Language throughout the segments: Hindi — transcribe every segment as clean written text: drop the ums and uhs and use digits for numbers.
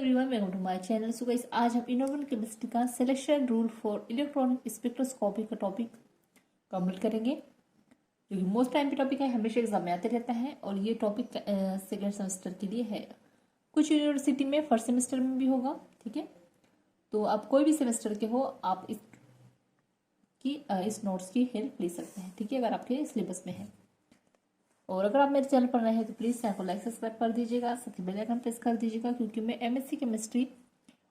Everyone, welcome to my channel. So guys, आज हम इनऑर्गेनिक केमिस्ट्री का selection rule for electronic spectroscopy का टॉपिक कंप्लीट करेंगे, जो कि मोस्ट टाइम पे टॉपिक है, हमेशा एग्जाम में आते रहता है। और ये टॉपिक सेकेंड सेमेस्टर के लिए है। कुछ यूनिवर्सिटी में फर्स्ट सेमेस्टर में भी होगा, ठीक है। तो आप कोई भी सेमेस्टर के हो, आप इस नोट्स की हेल्प ले सकते हैं, ठीक है, अगर आपके सिलेबस में है। और अगर आप मेरे चैनल पर नए हैं तो प्लीज़ चैनल को लाइक सब्सक्राइब कर दीजिएगा, साथ ही बेल आइकन प्रेस कर दीजिएगा, क्योंकि मैं एमएससी केमिस्ट्री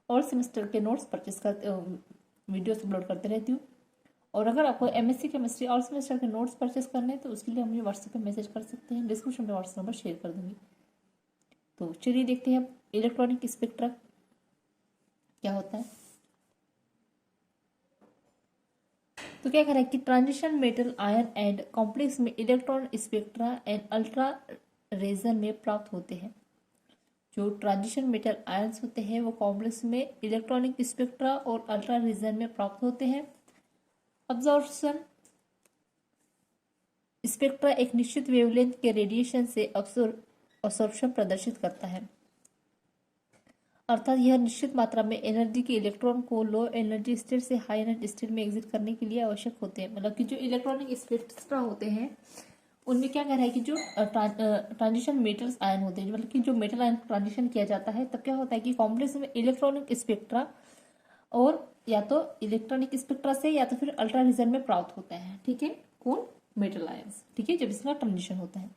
और सेमेस्टर के नोट्स वीडियोस अपलोड करते रहती हूँ। और अगर आपको एमएससी केमिस्ट्री और सेमेस्टर के नोट्स परचेस करने हैं तो उसके लिए मुझे व्हाट्सएप पे मैसेज कर सकते हैं। डिस्क्रिप्शन में व्हाट्सएप नंबर शेयर कर दूंगी। तो चलिए देखते हैं इलेक्ट्रॉनिक स्पेक्ट्रा क्या होता है। तो क्या कह रहा है कि transition metal ion and complex में electron spectra and ultra region में प्राप्त होते हैं। जो ट्रांजिशन मेटल आयंस होते हैं वो कॉम्प्लेक्स में इलेक्ट्रॉनिक स्पेक्ट्रा और अल्ट्रा रीजन में प्राप्त होते हैं। अब्जॉर्प्शन स्पेक्ट्रा एक निश्चित वेवलेंथ के रेडिएशन से अब्सॉर्प्शन प्रदर्शित करता है, अर्थात यह निश्चित मात्रा में एनर्जी के इलेक्ट्रॉन को लो एनर्जी स्टेट से हाई एनर्जी स्टेट में एग्जिट करने के लिए आवश्यक होते हैं। मतलब कि जो इलेक्ट्रॉनिक स्पेक्ट्रा होते हैं उनमें क्या कह रहा है कि जो ट्रांजिशन मेटल्स आयन होते हैं, मतलब कि जो मेटल आयन ट्रांजिशन किया जाता है तब क्या होता है कि कॉम्प्लेक्स में इलेक्ट्रॉनिक स्पेक्ट्रा और या तो इलेक्ट्रॉनिक स्पेक्ट्रा से या तो फिर अल्ट्रा रीजन में प्राप्त होता है, ठीक है, कौन मेटल आयंस, ठीक है, जब इसका ट्रांजिशन होता है।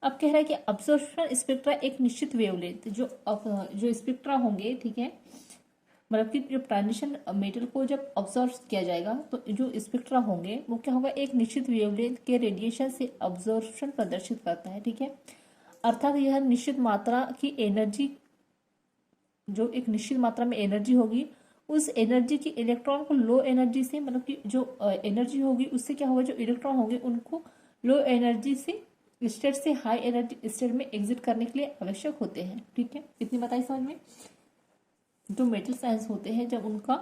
अब कह रहा है कि अब्जॉर्प्शन स्पेक्ट्रा एक निश्चित वेवलेंथ जो स्पेक्ट्रा होंगे, ठीक है, मतलब कि जब ट्रांजिशन मेटल को जब ऑब्जर्व किया जाएगा तो जो स्पेक्ट्रा होंगे वो क्या होगा, एक निश्चित वेवलेंथ के रेडिएशन से अब्जॉर्प्शन प्रदर्शित करता है, ठीक है। अर्थात यह निश्चित मात्रा की एनर्जी, जो एक निश्चित मात्रा में एनर्जी होगी, उस एनर्जी की इलेक्ट्रॉन को लो एनर्जी से, मतलब कि जो एनर्जी होगी उससे क्या होगा, जो इलेक्ट्रॉन होंगे उनको लो एनर्जी से स्टेट से हाई एनर्जी स्टेट में एग्जिट करने के लिए आवश्यक होते हैं, ठीक है। इतनी बताई समझ में। जो मेटल साइंस होते हैं जब उनको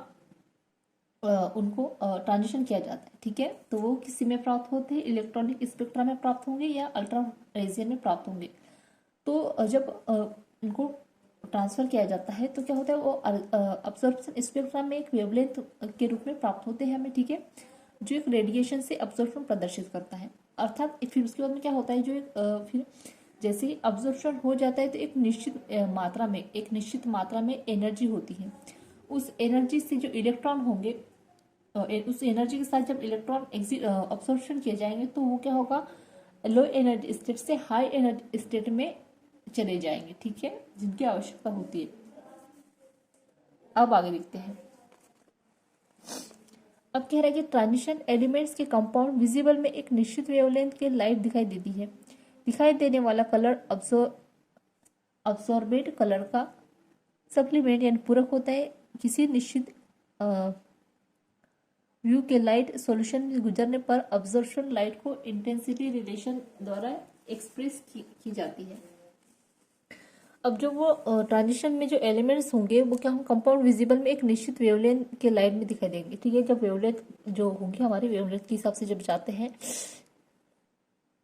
ट्रांजिशन किया जाता है, ठीक है, तो वो किसी में प्राप्त होते हैं, इलेक्ट्रॉनिक स्पेक्ट्रा में प्राप्त होंगे या अल्ट्रा रेजियन में प्राप्त होंगे। तो जब उनको ट्रांसफर किया जाता है तो क्या होता है, वो अब्जॉर्प्शन स्पेक्ट्रा में एक वेवलेंथ के रूप में प्राप्त होते हैं हमें, ठीक है, जो एक रेडिएशन से अब्जॉर्प्शन प्रदर्शित करता है। अर्थात फिर उसके बाद में क्या होता है, जो फिर जैसे ही अब्जॉर्प्शन हो जाता है तो एक निश्चित मात्रा में एनर्जी होती है। उस एनर्जी से जो इलेक्ट्रॉन होंगे, उस एनर्जी के साथ जब इलेक्ट्रॉन अब्जॉर्प्शन किए जाएंगे तो वो क्या होगा, लो एनर्जी स्टेट से हाई एनर्जी स्टेट में चले जाएंगे, ठीक है, जिनकी आवश्यकता होती है। अब आगे देखते हैं। अब कह रहा है कि ट्रांजिशन एलिमेंट्स के कंपाउंड विजिबल में एक निश्चित वेवलेंथ के लाइट दिखाई देती है। दिखाई देने वाला कलर अब्सॉर्बेड कलर का सप्लीमेंट यानी पूरक होता है। किसी निश्चित व्यू के लाइट सॉल्यूशन में गुजरने पर अब्जॉर्प्शन लाइट को इंटेंसिटी रिलेशन द्वारा एक्सप्रेस की जाती है। अब जो वो ट्रांजिशन में जो एलिमेंट्स होंगे वो क्या होंगे, कंपाउंड विजिबल में एक निश्चित वेवलेंथ के लाइट में दिखाई देंगे, ठीक है। जब वेवलेंथ जो होंगे हमारे वेवलेंथ के हिसाब से जब जाते हैं,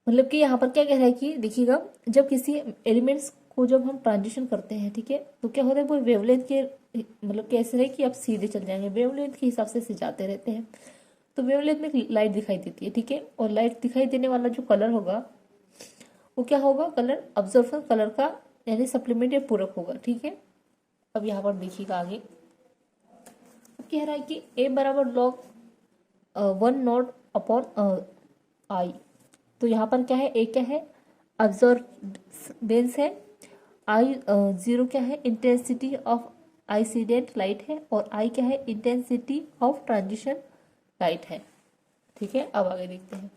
मतलब कि यहाँ पर क्या कह रहा है कि देखिएगा, जब किसी एलिमेंट्स को जब हम ट्रांजिशन करते हैं, ठीक है, तो क्या होता है, वो वेवलेंथ के मतलब कैसे है कि आप सीधे चल जाएंगे, वेवलेंथ के हिसाब से जाते रहते हैं। तो वेवलेंथ में लाइट दिखाई देती है, ठीक है, और लाइट दिखाई देने वाला जो कलर होगा वो क्या होगा, कलर अब्जॉर्प्शन कलर का यानी सप्लीमेंट या पूरक होगा, ठीक है। अब यहाँ पर देखिएगा आगे कह रहा है कि ए बराबर log 1 नॉट अपॉन आई। तो यहाँ पर क्या है, ए क्या है, अब्जॉर्बेंस है, आई 0 क्या है, इंटेंसिटी ऑफ आइसिडेंट लाइट है, और आई क्या है, इंटेंसिटी ऑफ ट्रांजिशन लाइट है, ठीक है। अब आगे देखते हैं।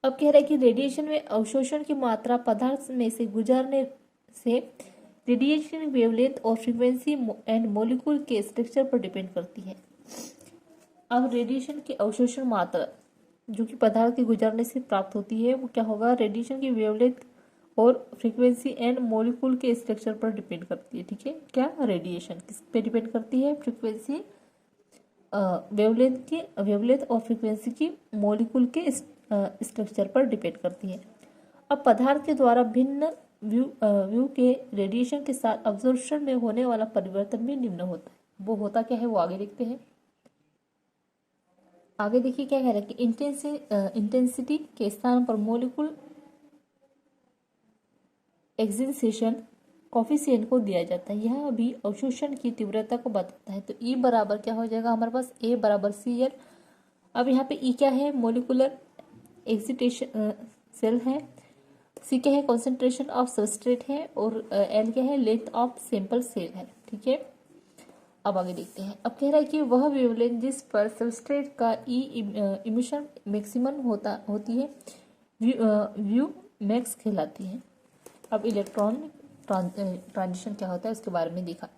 अब कह रहा है कि रेडिएशन में अवशोषण की मात्रा पदार्थ में से गुजरने से रेडिएशन वेवलेंथ और फ्रीक्वेंसी एंड मॉलिक्यूल के स्ट्रक्चर पर डिपेंड करती है। अब रेडिएशन की अवशोषण मात्रा जो कि पदार्थ के गुजरने से प्राप्त होती है वो क्या होगा, रेडिएशन की वेवलेंथ और फ्रीक्वेंसी एंड मॉलिक्यूल के स्ट्रक्चर पर डिपेंड करती है, ठीक है। क्या रेडिएशन किस पे डिपेंड करती है, फ्रीक्वेंसी वेवलेंथ और फ्रीक्वेंसी की मॉलिक्यूल के स्ट्रक्चर पर डिपेंड करती है। अब पदार्थ के द्वारा भिन्न व्यू के रेडिएशन के साथ अब्जॉर्प्शन में होने वाला परिवर्तन भी निम्न होता है। वो होता क्या है वो आगे देखते हैं। आगे देखिए क्या कह रहा है कि इंटेंसिटी के स्थान पर मोलिकुल एक्सिटेशन कॉफिशिएंट को दिया जाता है। यह भी अवशोषण की तीव्रता को बताता है। तो ई बराबर क्या हो जाएगा हमारे पास, ए बराबर सी एल। अब यहाँ पे ई क्या है, मोलिकुलर एक्सिटेशन सेल है, सी क्या है, कॉन्सेंट्रेशन ऑफ सबस्ट्रेट है, और एल क्या है, लेंथ ऑफ सैंपल सेल है। ठीक है, अब आगे देखते हैं। अब कह रहा है कि वह वेवलेंथ जिस पर सबस्ट्रेट का ई इमिशन मैक्सिमम होती है व्यू मैक्स कहलाती है। अब इलेक्ट्रॉन ट्रांजिशन क्या होता है उसके बारे में देखा,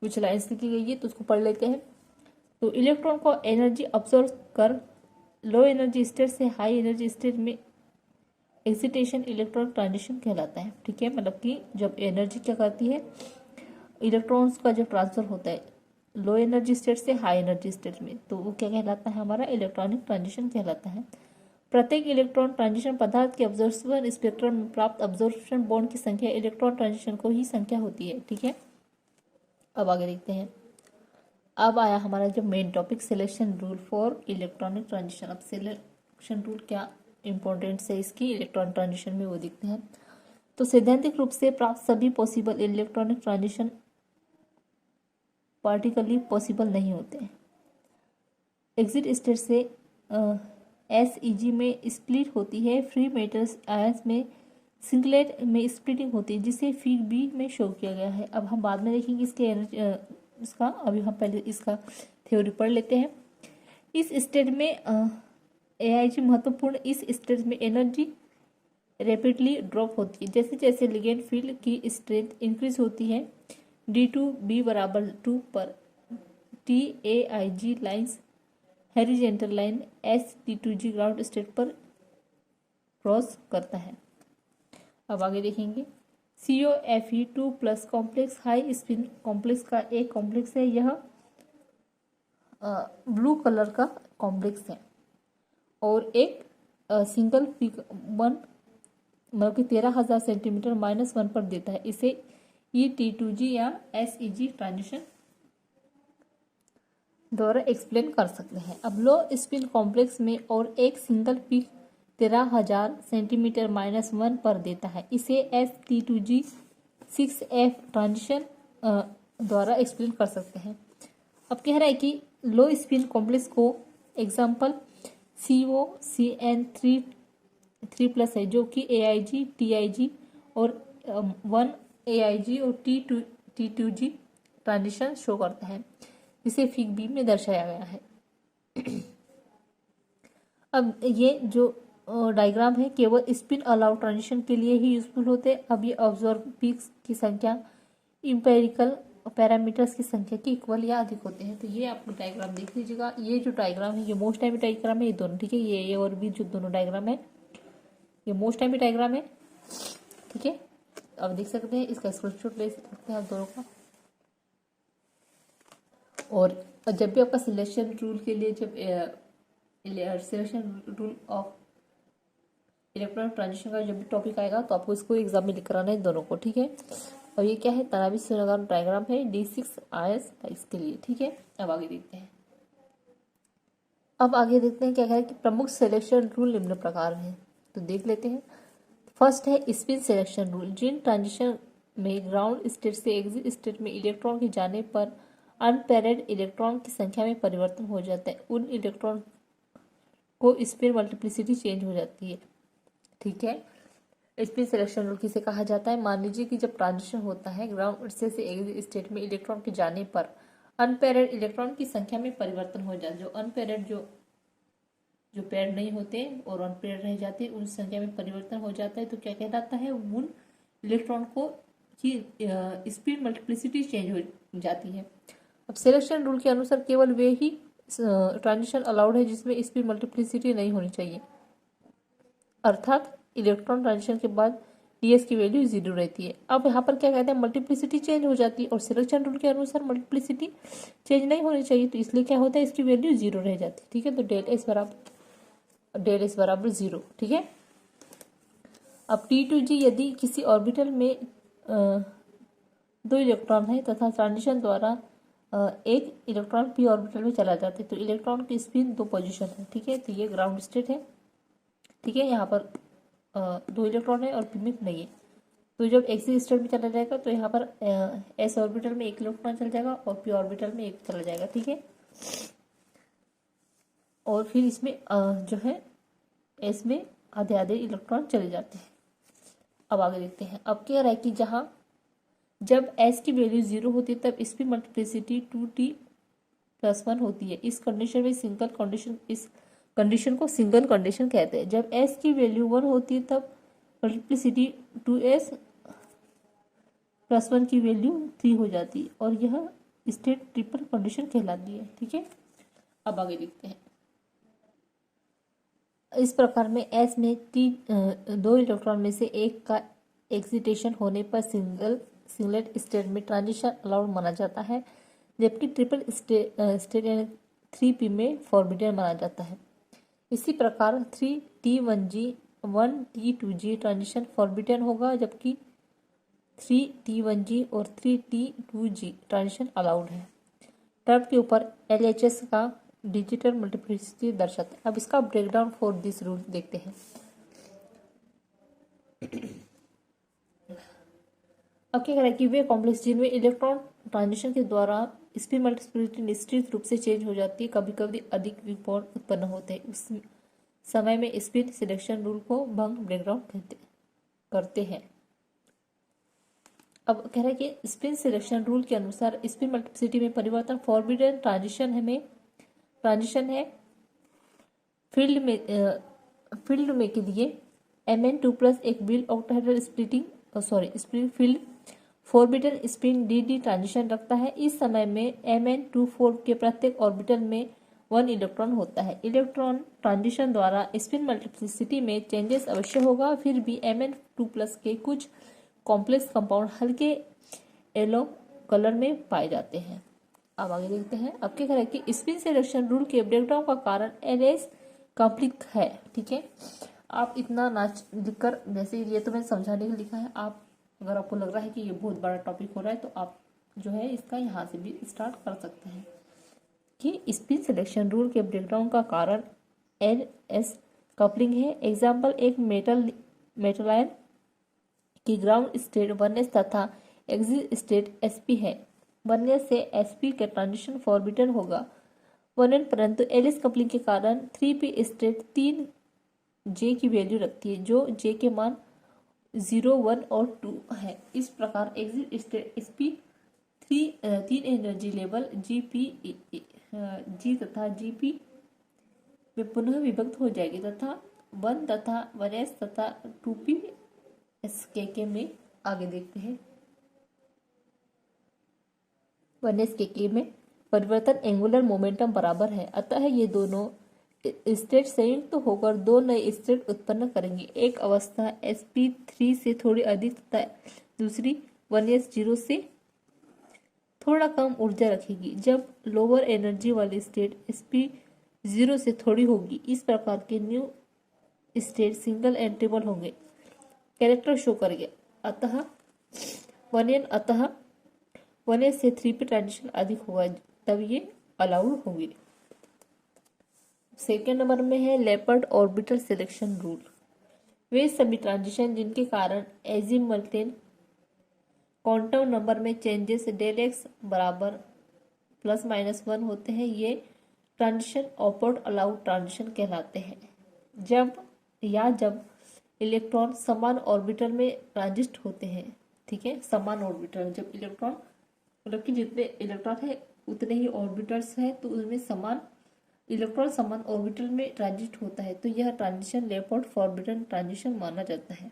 कुछ लाइन्स लिखी गई है तो उसको पढ़ लेते हैं। तो इलेक्ट्रॉन को एनर्जी अब्सॉर्ब कर लो एनर्जी स्टेट से हाई एनर्जी स्टेट में एक्सिटेशन इलेक्ट्रॉन ट्रांजिशन कहलाता है। ठीक है, मतलब कि जब एनर्जी क्या करती है, इलेक्ट्रॉन्स का जो ट्रांसफर होता है लो एनर्जी स्टेट से हाई एनर्जी स्टेट में, तो वो क्या कहलाता है, हमारा इलेक्ट्रॉनिक ट्रांजिशन कहलाता है। प्रत्येक इलेक्ट्रॉन ट्रांजिशन पदार्थ के अब्जॉर्प्शन स्पेक्ट्रम में प्राप्त अब्जॉर्प्शन बॉन्ड की संख्या इलेक्ट्रॉन ट्रांजिशन को ही संख्या होती है। ठीक है, अब आगे देखते हैं। अब आया हमारा जो main topic, selection rule for electronic transition. अब सिलेक्शन रूल क्या इंपॉर्टेंस है इसकी इलेक्ट्रॉन ट्रांजिशन में वो देखते हैं। तो सैद्धांतिक रूप से प्राप्त सभी पॉसिबल इलेक्ट्रॉनिक ट्रांजिशन पार्टिकली पॉसिबल नहीं होते हैं। एग्जिट स्टेट से SEG में स्प्लिट होती है, फ्री मेटल्स आयंस में सिंगलेट में स्प्लिटिंग होती है, जिसे फिग बी में शो किया गया है। अब हम बाद में देखेंगे इसका, अभी हम पहले इसका थ्योरी पढ़ लेते हैं। इस स्टेट में AIG महत्वपूर्ण, इस स्टेट में एनर्जी रैपिडली ड्रॉप होती है। जैसे जैसे लिगेंड फील्ड की स्ट्रेंथ इंक्रीज होती है D2B बराबर 2 पर TAIG lines horizontal line ST2G ground state पर क्रॉस करता है। अब आगे देखेंगे। COFe2 plus complex high spin complex का एक कॉम्प्लेक्स है, यह ब्लू कलर का कॉम्प्लेक्स है, और एक सिंगल पिक 1 मतलब कि 13,000 सेंटीमीटर -1 पर देता है। इसे E-T2G या SEG ट्रांजिशन द्वारा एक्सप्लेन कर सकते हैं। अब लो स्पिन कॉम्प्लेक्स में और एक सिंगल पिक 13,000 सेंटीमीटर -1 पर देता है, इसे ST2G 6F ट्रांजिशन द्वारा एक्सप्लेन कर सकते हैं। अब कह रहा है कि लो स्पिन कॉम्प्लेक्स को एग्जाम्पल COCN3 प्लस है, जो कि AIG TIG और 1 AIG और T2G ट्रांजिशन शो करता है, जिसे फिग बी में दर्शाया गया है। अब ये जो डायग्राम है केवल स्पिन अलाउड ट्रांजिशन के लिए ही यूजफुल होते हैं। अब ये ऑब्जर्व पीक्स की संख्या इंपेरिकल पैरामीटर्स की संख्या के इक्वल या अधिक होते हैं। तो ये आप डायग्राम देख लीजिएगा। ये जो डायग्राम है ये मोस्ट टाइम डायग्राम है, ये दोनों। ठीक है, ये और भी जो दोनों डायग्राम है ये मोस्ट टाइम डायग्राम है। ठीक है, अब देख सकते हैं, इसका स्क्रीनशॉट ले सकते हैं आप दोनों का। और जब भी आपका सिलेक्शन रूल के लिए जब selection rule of electronic transition का जब भी टॉपिक आएगा तो आपको इसको एग्जाम में लिख कराना है दोनों को। ठीक है, और ये क्या है, तनावी संयोजन डायग्राम है D6IS इसके लिए। ठीक है, अब आगे देखते हैं। अब आगे देखते हैं क्या है कि प्रमुख सिलेक्शन रूल निम्न प्रकार हैं, तो देख लेते हैं। फर्स्ट है स्पिन सिलेक्शन रूल। जिन ट्रांजिशन में ग्राउंड स्टेट से एग्जिट स्टेट में इलेक्ट्रॉन के जाने पर अनपेयर्ड इलेक्ट्रॉन की संख्या में परिवर्तन हो जाता है, उन इलेक्ट्रॉन को स्पिन मल्टीप्लिसिटी चेंज हो जाती है। ठीक है, स्पिन सिलेक्शन रूल किसे कहा जाता है, मान लीजिए कि जब ट्रांजिशन होता है ग्राउंड स्टेट से एग्जिट स्टेट में इलेक्ट्रॉन के जाने पर अनपेयर्ड इलेक्ट्रॉन की संख्या में परिवर्तन हो जाता है। जो अनपेयर्ड जो पेयर नहीं होते और अनपेयर्ड रह जाते हैं उन संख्या में परिवर्तन हो जाता है, तो क्या कहलाता है, उन इलेक्ट्रॉन को की स्पिन मल्टीप्लिसिटी चेंज हो जाती है। अब सिलेक्शन रूल के अनुसार केवल वे ही ट्रांजिशन अलाउड है जिसमें स्पिन मल्टीप्लिसिटी नहीं होनी चाहिए, अर्थात इलेक्ट्रॉन ट्रांजिशन के बाद ds की वैल्यू 0 रहती है। अब यहाँ पर क्या कहते हैं, मल्टीप्लिसिटी चेंज हो जाती है, और सिलेक्शन रूल के अनुसार मल्टीप्लिसिटी चेंज नहीं होनी चाहिए, तो इसलिए क्या होता है, इसकी वैल्यू 0 रह जाती है। ठीक है, तो डेल एस बराबर 0। ठीक है, अब T2G यदि किसी ऑर्बिटल में दो इलेक्ट्रॉन है तथा ट्रांजिशन द्वारा एक इलेक्ट्रॉन पी ऑर्बिटल में चला जाता है तो इलेक्ट्रॉन की स्पिन दो पोजीशन है, ठीक है। तो ये ग्राउंड स्टेट है, ठीक है। यहाँ पर दो इलेक्ट्रॉन है और पी में नहीं है। तो जब एक्सिस स्टेट में चला जाएगा तो यहाँ पर एस ऑर्बिटल में एक इलेक्ट्रॉन चल जाएगा और पी ऑर्बिटल में एक चला जाएगा, ठीक है। और फिर इसमें जो है एस में आधे आधे इलेक्ट्रॉन चले जाते हैं। अब आगे देखते हैं। अब क्या रहा है कि जहाँ जब एस की वैल्यू 0 होती है तब स्पिन मल्टीप्लिसिटी 2t+1 होती है। इस कंडीशन में सिंगल कंडीशन, इस कंडीशन को सिंगल कंडीशन कहते हैं। जब एस की वैल्यू 1 होती है तब मल्टीप्लिसिटी 2s+1 की वैल्यू 3 हो जाती है और यह स्टेट ट्रिपल कंडीशन कहलाती है, ठीक है। अब आगे देखते हैं। इस प्रकार में एस में दो इलेक्ट्रॉन में से एक का एक्सिटेशन होने पर सिंगलेट स्टेट में ट्रांजिशन अलाउड माना जाता है, जबकि ट्रिपल स्टेट यानी 3p में फॉरबिडन माना जाता है। इसी प्रकार 3t1g 1t2g ट्रांजिशन फॉरबिडन होगा, जबकि 3t1g और 3t2g ट्रांजिशन अलाउड है। टर्म के ऊपर LHS का डिजिटल मल्टीप्लिसिटी दर्शाता है। अब इसका ब्रेकडाउन फॉर दिस रूल देखते हैं। अब क्या कह रहा है कि वे कॉम्प्लेक्स जिनमें इलेक्ट्रॉन ट्रांजिशन के द्वारा स्पिन मल्टीप्लिसिटी निश्चित रूप से चेंज हो जाती है, कभी कभी अधिक वीक बॉन्ड उत्पन्न होते हैं। उस समय में स्पिन सिलेक्शन रूल को भंग ब्रेकडाउन करते हैं। अब कह रहा है कि स्पिन सिलेक्शन रूल के अनुसार स्पिन मल्टीप्लिसिटी में परिवर्तन फॉरबिडन ट्रांजिशन है। फील्ड में के लिए Mn2+ एक bill octahedral splitting field forbidden spin dd transition रखता है। इस समय में Mn2 के प्रत्येक ऑर्बिटल में 1 इलेक्ट्रॉन होता है। इलेक्ट्रॉन ट्रांजिशन द्वारा स्पिन मल्टीप्लिसिटी में चेंजेस अवश्य होगा, फिर भी Mn2+ के कुछ कॉम्प्लेक्स कंपाउंड हल्के येलो कलर में पाए जाते हैं। अब आगे देखते हैं। अब क्या कह रहा है कि स्पिन सिलेक्शन रूल के ब्रेकडाउन का कारण LS कॉम्प्लेक्स है, ठीक है। आप इतना नाच लिखकर, जैसे ये तो मैंने समझाने के लिए लिखा है, आप अगर आपको लग रहा है कि ये बहुत बड़ा टॉपिक हो रहा है तो आप जो है इसका यहाँ से भी स्टार्ट कर सकते हैं कि स्पिन सिलेक्शन रूल के ब्रेकडाउन का कारण LS कपलिंग है। एग्जाम्पल, एक मेटल आयन की ग्राउंड स्टेट 1s तथा एक्सिट स्टेट sp है। 1s से sp के ट्रांजिशन फॉरबिडन होगा 1n, परंतु एलिस कपलिंग के कारण 3p स्टेट 3j की वैल्यू रखती है, जो j के मान 0, 1 और 2 है। इस प्रकार exit state sp 3 energy level g तथा gp में पुनः विभक्त हो जाएगी तथा 1 तथा 1s तथा 2p SKK में आगे देखते हैं। 1SKK में परिवर्तन एंगुलर मोमेंटम बराबर है, अतः ये दोनों स्टेट संयुक्त तो होकर दो नए स्टेट उत्पन्न करेंगे। एक अवस्था sp3 से थोड़ी अधिक तथा दूसरी 1s0 से थोड़ा कम ऊर्जा रखेगी, जब लोअर एनर्जी वाली स्टेट sp0 से थोड़ी होगी। इस प्रकार के new state single and triple होंगे, कैरेक्टर शो करेंगे। अतः 1s से 3p ट्रांजिशन अधिक होगा, तब ये अलाउड होंगे। सेकेंड नंबर में है लेपर्ड ऑर्बिटल सिलेक्शन रूल। वे सभी ट्रांजिशन जिनके कारण एजीमुथल क्वांटम नंबर में चेंजेस ΔX बराबर ±1 होते हैं, ये ट्रांजिशन ऑपर्ड अलाउड ट्रांजिशन कहलाते हैं। जब इलेक्ट्रॉन समान ऑर्बिटल में ट्रांजिस्ट होते हैं, ठीक है। समान ऑर्बिटल, जब इलेक्ट्रॉन मतलब कि जितने इलेक्ट्रॉन है उतने ही ऑर्बिटल्स हैं, तो उसमें इलेक्ट्रॉन समान ऑर्बिटल में ट्रांजिट होता है, तो यह ट्रांजिशन लेपर्ड फॉरबिडन ट्रांजिशन माना जाता है।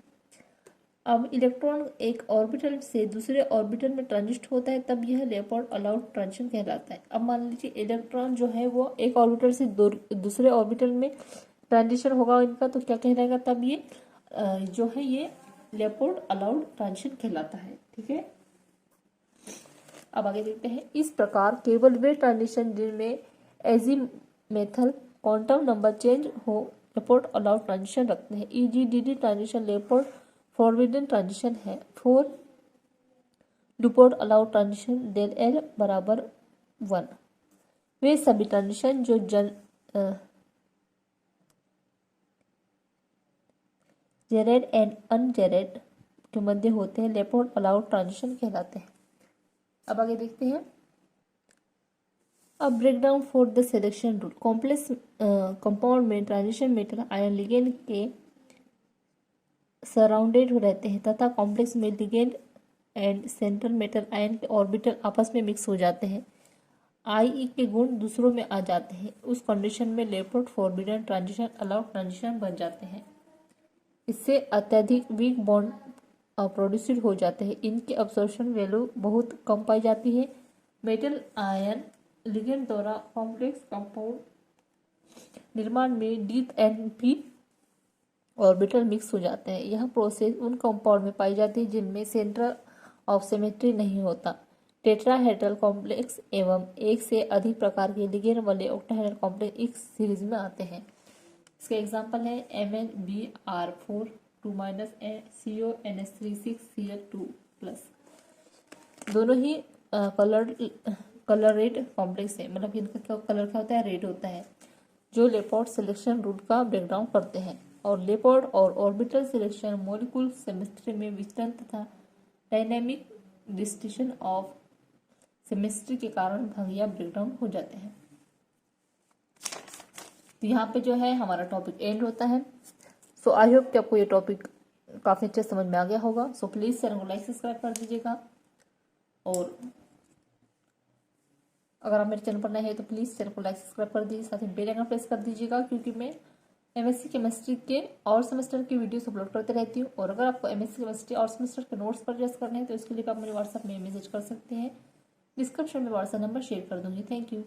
अब इलेक्ट्रॉन एक ऑर्बिटल से दूसरे ऑर्बिटल में ट्रांजिट होता है, तब यह लेपर्ड अलाउड ट्रांजिशन कहलाता है। अब मान लीजिए इलेक्ट्रॉन जो है वो एक ऑर्बिटल से दूसरे ऑर्बिटल में ट्रांजिशन होगा इनका, तो क्या कहलाएगा, तब ये जो है ये लेपर्ड अलाउड ट्रांजिशन कहलाता है, ठीक है। अब आगे देखते हैं। इस प्रकार केवल वे ट्रांजिशन जिनमें एजीमुथल क्वांटम नंबर चेंज हो लेपर्ड अलाउड ट्रांजिशन रखते हैं, e.g. dd transition Laporte forbidden transition है। For Laporte allowed transition del L बराबर 1। वे सभी ट्रांजिशन जो जेरेड एंड अनजेरेड के मध्य होते हैं लेपोर्ट अलाउड ट्रांजिशन कहलाते हैं। अब आगे देखते हैं। अब breakdown for the selection rule. Complex compound में ट्रांजिशन मेटल आयन लिगेंड के सराउंडेड रहते हैं तथा कॉम्प्लेक्स में ligand and central metal ion के ऑर्बिटल आपस में मिक्स हो जाते हैं। आई के गुण दूसरों में आ जाते हैं। उस कंडीशन में लेपोर्ट फॉरबिडन ट्रांजिशन अलाउड ट्रांजिशन बन जाते हैं। इससे अत्यधिक वीक बॉन्ड प्रोड्यूस्ड हो जाते हैं। इनकी अब्सॉर्प्शन वैल्यू बहुत कम पाई जाती है। मेटल आयन लिगेंड द्वारा कॉम्प्लेक्स कंपाउंड निर्माण में D and P orbital mix हो जाते हैं। यह प्रोसेस उन कंपाउंड में पाई जाती है जिनमें सेंटर ऑफ सिमेट्री नहीं होता। टेट्राहेड्रल कॉम्प्लेक्स एवं एक से अधिक प्रकार के लिगेंड वाले ऑक्टाहेड्रल कॉम्प्लेक्स इस सीरीज में आते हैं। इसके एग्जाम्पल है MnBr4 2 CONH3 6Cl2+। दोनों ही कलर रेड कॉम्प्लेक्स है, मतलब इनका कलर क्या होता है, रेड होता है, जो लेपोर्ट सिलेक्शन रूट का ब्रेकडाउन करते हैं। और लेपोर्ट और ऑर्बिटल सिलेक्शन मॉलिक्यूल सेमेस्ट्री में विचलन तथा डायनेमिक डिस्टिशन ऑफ सेमेस्ट्री के कारण भंगिया ब्रेकडाउन हो जाते हैं। तो यहाँ पे जो है हमारा टॉपिक एंड होता है। सो आई होप कि आपको ये टॉपिक काफ़ी अच्छे समझ में आ गया होगा। सो प्लीज़ चैनल को लाइक सब्सक्राइब कर दीजिएगा, और अगर आप मेरे चैनल पर नए हैं तो प्लीज़ चैनल को लाइक सब्सक्राइब कर दीजिए, साथ ही बेल आइकन प्रेस कर दीजिएगा, क्योंकि मैं एमएससी केमिस्ट्री के और सेमेस्टर की वीडियोस अपलोड करते रहती हूँ। और अगर आपको एमएससी केमिस्ट्री और सेमेस्टर के नोट्स परचेस करने हैं तो इसके लिए आप मुझे व्हाट्सएप में मैसेज कर सकते हैं। डिस्क्रिप्शन में व्हाट्सएप नंबर शेयर कर दूँगी। Thank you.